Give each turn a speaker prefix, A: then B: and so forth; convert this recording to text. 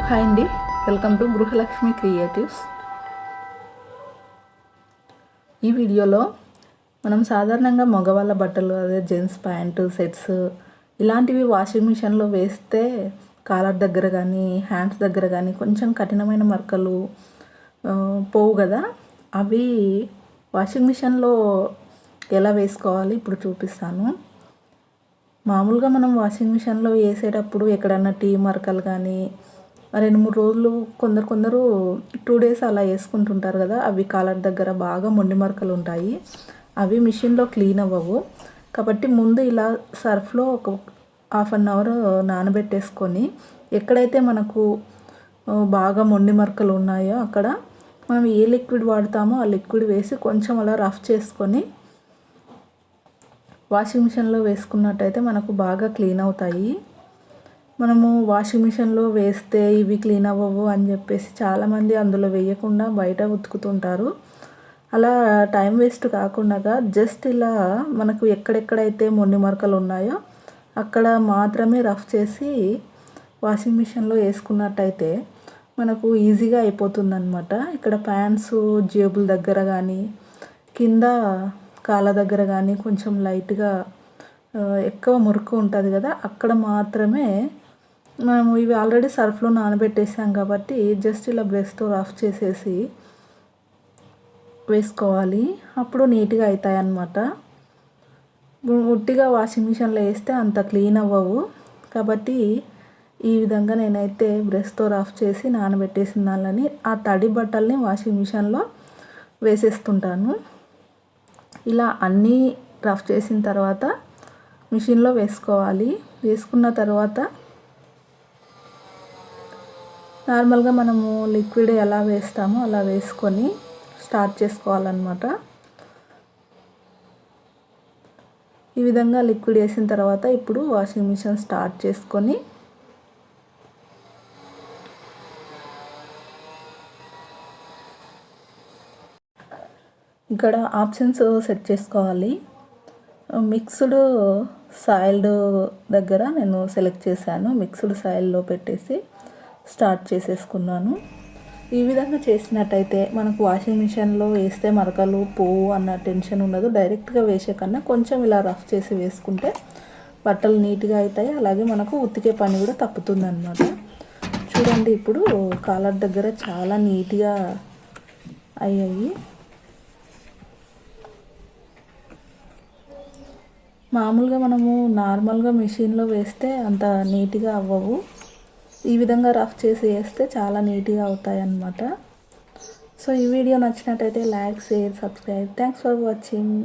A: Hi అండి, welcome to Gruhalakshmi creatives. ఈ వీడియోలో మనం సాధారణంగా మగవాళ్ళ బట్టలు, అదే జెంట్స్ ప్యాంటు సెట్స్ ఇలాంటివి వాషింగ్ మిషన్లో వేస్తే కాలర్ దగ్గర కానీ హ్యాండ్స్ దగ్గర కానీ కొంచెం కఠినమైన మరకలు పోవు కదా, అవి వాషింగ్ మిషన్లో ఎలా వేసుకోవాలి ఇప్పుడు చూపిస్తాను. మామూలుగా మనం వాషింగ్ మిషన్లో వేసేటప్పుడు ఎక్కడన్నా టీ మరకలు కానీ 2-3 రోజులు కొందరు 2 డేస్ అలా వేసుకుంటుంటారు కదా, అవి కాలర్ దగ్గర బాగా మొండి మరకలు ఉంటాయి. అవి మిషన్లో క్లీన్ అవ్వవు. కాబట్టి ముందు ఇలా సర్ఫ్లో ఒక 1/2 అవర్ నానబెట్టేసుకొని ఎక్కడైతే మనకు బాగా మొండి మరకలు ఉన్నాయో అక్కడ మనం ఏ లిక్విడ్ వాడతామో ఆ లిక్విడ్ వేసి కొంచెం అలా రఫ్ చేసుకొని వాషింగ్ మిషన్లో వేసుకున్నట్టయితే మనకు బాగా క్లీన్ అవుతాయి. మనము వాషింగ్ మిషన్లో వేస్తే ఇవి క్లీన్ అవ్వవు అని చెప్పేసి చాలామంది అందులో వేయకుండా బయట ఉతుకుతుంటారు. అలా టైం వేస్ట్ కాకుండా జస్ట్ ఇలా మనకు ఎక్కడెక్కడైతే మొండి మరకలు ఉన్నాయో అక్కడ మాత్రమే రఫ్ చేసి వాషింగ్ మిషన్లో వేసుకున్నట్టయితే మనకు ఈజీగా అయిపోతుందన్నమాట. ఇక్కడ ప్యాంట్స్ జేబుల దగ్గర కానీ కింద కాళ్ళ దగ్గర కానీ కొంచెం లైట్గా ఎక్కువ మురికి ఉంటుంది కదా, అక్కడ మాత్రమే మనము ఇవి ఆల్రెడీ సర్ఫ్లో నానబెట్టేసాం కాబట్టి జస్ట్ ఇలా బ్రష్తో రఫ్ చేసేసి వేసుకోవాలి. అప్పుడు నీట్గా అవుతాయి అన్నమాట. ఉట్టిగా వాషింగ్ మిషన్లో వేస్తే అంత క్లీన్ అవ్వవు. కాబట్టి ఈ విధంగా నేనైతే బ్రష్తో రఫ్ చేసి నానబెట్టేసిన దానిని ఆ తడి బట్టల్ని వాషింగ్ మిషన్లో వేసేస్తుంటాను. ఇలా అన్నీ రఫ్ చేసిన తర్వాత మిషన్లో వేసుకోవాలి. వేసుకున్న తర్వాత నార్మల్గా మనము లిక్విడ్ ఎలా వేస్తామో అలా వేసుకొని స్టార్ట్ చేసుకోవాలన్నమాట. ఈ విధంగా లిక్విడ్ వేసిన తర్వాత ఇప్పుడు వాషింగ్ మిషన్ స్టార్ట్ చేసుకొని ఇక్కడ ఆప్షన్స్ సెట్ చేసుకోవాలి. మిక్స్డ్ సాయిల్డ్ దగ్గర నేను సెలెక్ట్ చేశాను. మిక్స్డ్ సాయిల్లో పెట్టేసి స్టార్ట్ చేసేసుకున్నాను. ఈ విధంగా చేసినట్టయితే మనకు వాషింగ్ మిషన్లో వేస్తే మరకలు పోవు అన్న టెన్షన్ ఉండదు. డైరెక్ట్గా వేసే కన్నా కొంచెం ఇలా రఫ్ చేసి వేసుకుంటే బట్టలు నీట్గా అవుతాయి. అలాగే మనకు ఉతికే పని కూడా తప్పుతుంది అన్నమాట. చూడండి, ఇప్పుడు కాలర్ దగ్గర చాలా నీట్గా అయ్యాయి. మామూలుగా మనము నార్మల్గా మిషన్లో వేస్తే అంత నీట్గా అవ్వవు. ఈ విధంగా రఫ్ చేసి వేస్తే చాలా నీట్గా అవుతాయి అన్నమాట. సో ఈ వీడియో నచ్చినట్టయితే like, share, subscribe. Thanks for watching.